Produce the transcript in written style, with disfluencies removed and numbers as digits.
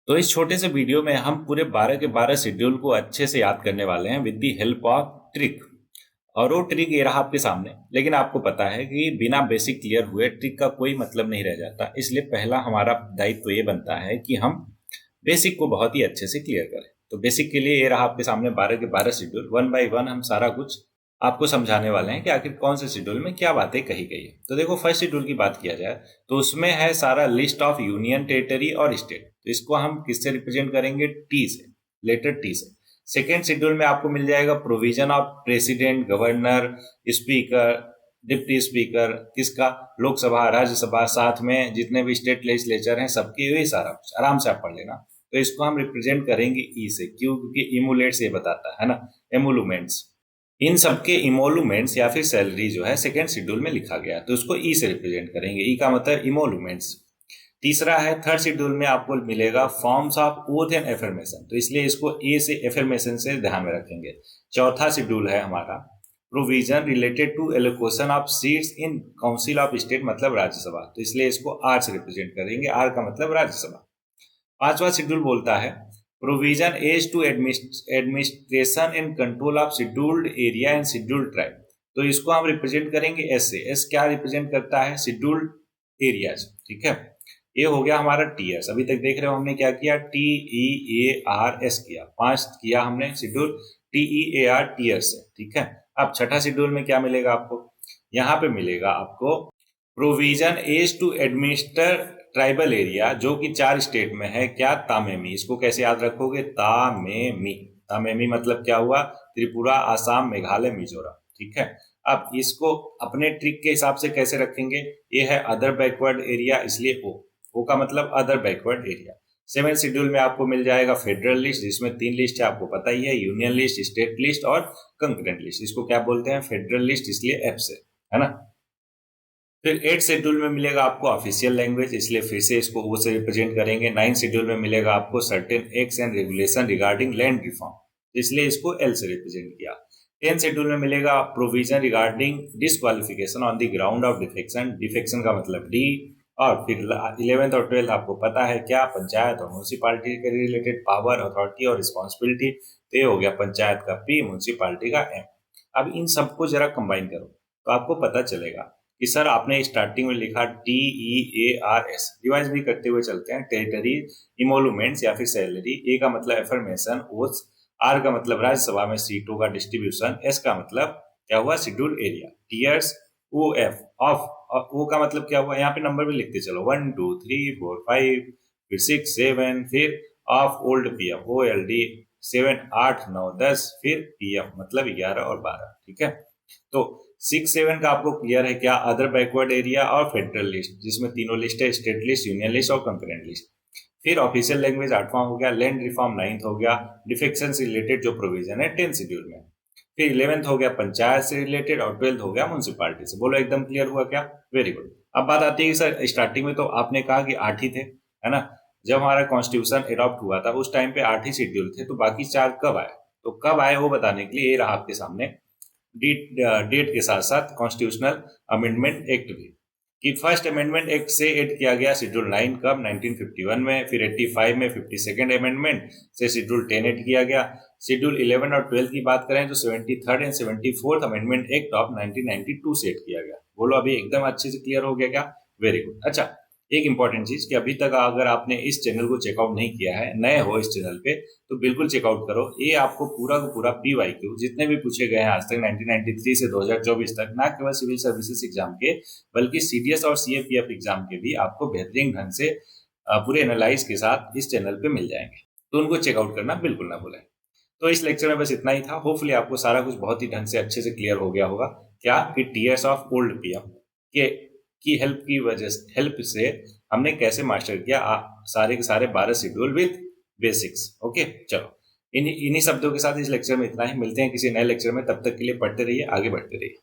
तो इस छोटे से वीडियो में हम पूरे 12 के 12 शेड्यूल को अच्छे से याद करने वाले हैं with the help of trick. और वो ट्रिक ये रहा आपके सामने। लेकिन आपको पता है कि बिना बेसिक क्लियर हुए ट्रिक का कोई मतलब नहीं रह जाता, इसलिए पहला हमारा दायित्व ये बनता है कि हम बेसिक को बहुत ही अच्छे से क्लियर करें। तो बेसिक के लिए ये रहा आपके सामने 12 के 12 शेड्यूल। वन बाय वन हम सारा कुछ आपको समझाने वाले हैं कि आखिर कौन से शेड्यूल में क्या बातें कही गई है। तो देखो, फर्स्ट शेड्यूल की बात किया जाए तो उसमें है सारा लिस्ट ऑफ यूनियन टेरिटरी और स्टेट। तो इसको हम किससे रिप्रेजेंट करेंगे? टी से, लेटर टी से। सेकेंड शेड्यूल में आपको मिल जाएगा provision of president, governor, speaker, deputy speaker, किसका? लोकसभा, राज्यसभा, साथ में जितने भी स्टेट लेजिस्लेचर हैं सबके, ये सारा कुछ आराम से आप पढ़ लेना। तो इसको हम रिप्रेजेंट करेंगे ई से। क्यों? क्योंकि इमोलेट्स ये बताता है ना, एमोलूमेंट्स। इन सबके इमोलूमेंट्स या फिर सैलरी जो है सेकेंड शेड्यूल में लिखा गया, तो उसको ई से रिप्रेजेंट करेंगे। ई का मतलब इमोलूमेंट्स। तीसरा है थर्ड शेड्यूल में आपको मिलेगा forms of oath and affirmation, तो इसलिए इसको ए से एफर्मेशन से ध्यान में रखेंगे। चौथा शेड्यूल है हमारा provision related to allocation of seats in council of state, मतलब राज्यसभा, तो इसलिए इसको आर से रिप्रेजेंट करेंगे। आर का मतलब राज्यसभा। पांचवा शेड्यूल बोलता है provision as to administration and control of scheduled area and scheduled tribe, तो इसको हम रिप्रेजेंट करेंगे एस से। एस क्या रिप्रेजेंट करता है? Scheduled areas. ठीक है, ये हो गया हमारा टीएस। अभी तक देख रहे हो हमने क्या किया? T E A R S किया, 5 किया हमने schedule T E A R T S से। ठीक है, अब छठा शेड्यूल में क्या मिलेगा आपको? यहाँ पे मिलेगा आपको provision as to administer tribal area, जो कि 4 स्टेट में है। क्या? तामेमी। इसको कैसे याद रखोगे? तामेमी। तामेमी मतलब क्या हुआ? त्रिपुरा, आसाम, मेघालय, मिजोरम। ठीक है, अब इसको अपने ट्रिक के हिसाब से कैसे रखेंगे? ये है अदर बैकवर्ड एरिया, इसलिए ओ का मतलब अदर बैकवर्ड एरिया। 7 शेड्यूल में आपको मिल जाएगा फेडरल लिस्ट, जिसमें 3 लिस्ट है, आपको पता ही है, यूनियन लिस्ट, स्टेट लिस्ट और कंकरेंट लिस्ट। इसको क्या बोलते हैं? फेडरल लिस्ट, इसलिए एफ से, है ना। फिर 8 शेड्यूल में मिलेगा आपको ऑफिशियल लैंग्वेज, इसलिए फिर से इसको वो से रिप्रेजेंट करेंगे। 9 शेड्यूल में मिलेगा आपको certain acts and regulation regarding land reform, इसलिए इसको एल से रिप्रेजेंट किया। 10 शेड्यूल में मिलेगा provision regarding disqualification on the ground of defection, defection का मतलब डी। और फिर 11th और 12th आपको पता है क्या? पंचायत और म्यूनसिपालिटी के रिलेटेड पावर, अथॉरिटी और रिस्पॉन्सिबिलिटी। तो ये हो गया पंचायत का पी, म्यूनसिपालिटी का एम। अब इन सबको जरा कंबाइन करो तो आपको पता चलेगा कि सर आपने स्टार्टिंग में लिखा T E A R S. Revise भी करते हुए चलते हैं। टेरिटरी, इमोलूमेंट्स या फिर सैलरी। ए का मतलब एफर्मेशन, ओथ्स। आर का मतलब राज्यसभा में सीटों का डिस्ट्रीब्यूशन। एस का मतलब क्या हुआ? Schedule area. Tears, O F off. O का मतलब क्या हुआ? यहाँ पे नंबर भी लिखते चलो, 1 2 3 4 5, फिर 6 7, फिर of old P F, O L D 7 8 9 10, फिर पी एफ मतलब 11 और 12। ठीक है, तो 6 7 का आपको क्लियर है क्या? अदर बैकवर्ड एरिया और फेडरल लिस्ट, जिसमें तीनों लिस्ट है, स्टेट लिस्ट, यूनियन लिस्ट और कंकरेंट लिस्ट। फिर ऑफिशियल लैंग्वेज 8वां हो गया। लैंड रिफॉर्म 9th हो गया। डिफेक्शन से रिलेटेड जो प्रोविजन है 10th शेड्यूल में। फिर 11th हो गया पंचायत से रिलेटेड और 12th हो गया म्यूनसिपालिटी से। बोलो एकदम क्लियर हुआ क्या? Very good. अब बात आती है कि सर स्टार्टिंग में तो आपने कहा कि 8 ही थे, है ना। जब हमारा कॉन्स्टिट्यूशन एडॉप्ट हुआ था उस टाइम पे 8 ही शेड्यूल थे, तो बाकी 4 कब आए? तो कब आए वो बताने के लिए ये रहा आपके सामने डेट के साथ साथ कॉन्स्टिट्यूशनल अमेंडमेंट एक्ट भी, कि फर्स्ट अमेंडमेंट एक्ट से ऐड किया गया शेड्यूल 9 कब? 1951 में। फिर 85 में 52nd अमेंडमेंट से शेड्यूल 10 ऐड किया गया। शेड्यूल 11 और 12 की बात करें तो 73rd and 74th amendment act of 1992 से ऐड किया गया। बोलो अभी एकदम अच्छे से क्लियर हो गया क्या? Very good. अच्छा, एक इंपॉर्टेंट चीज कि अभी तक अगर आपने इस चैनल को चेकआउट नहीं किया है, नए हो इस चैनल पे, तो बिल्कुल चेकआउट करो। ये आपको पूरा का पूरा PYQ जितने भी पूछे गए हैं आज तक 1993 से 2024 तक, ना केवल सिविल सर्विसेज एग्जाम के बल्कि CDS और CAPF एग्जाम के भी आपको बेहतरीन ढंग से पूरे एनालाइज के साथ इस चैनल पे मिल जाएंगे, तो उनको चेकआउट करना बिल्कुल ना भूलें। तो इस लेक्चर में बस इतना ही था। होपफुली आपको सारा कुछ बहुत ही ढंग से अच्छे से क्लियर हो गया होगा। क्या? कि टीएस ऑफ ओल्ड PM की हेल्प से हमने कैसे मास्टर किया सारे के सारे 12 शेड्यूल विद बेसिक्स। ओके, चलो इन्हीं शब्दों के साथ इस लेक्चर में इतना ही। मिलते हैं किसी नए लेक्चर में, तब तक के लिए पढ़ते रहिए, आगे बढ़ते रहिए।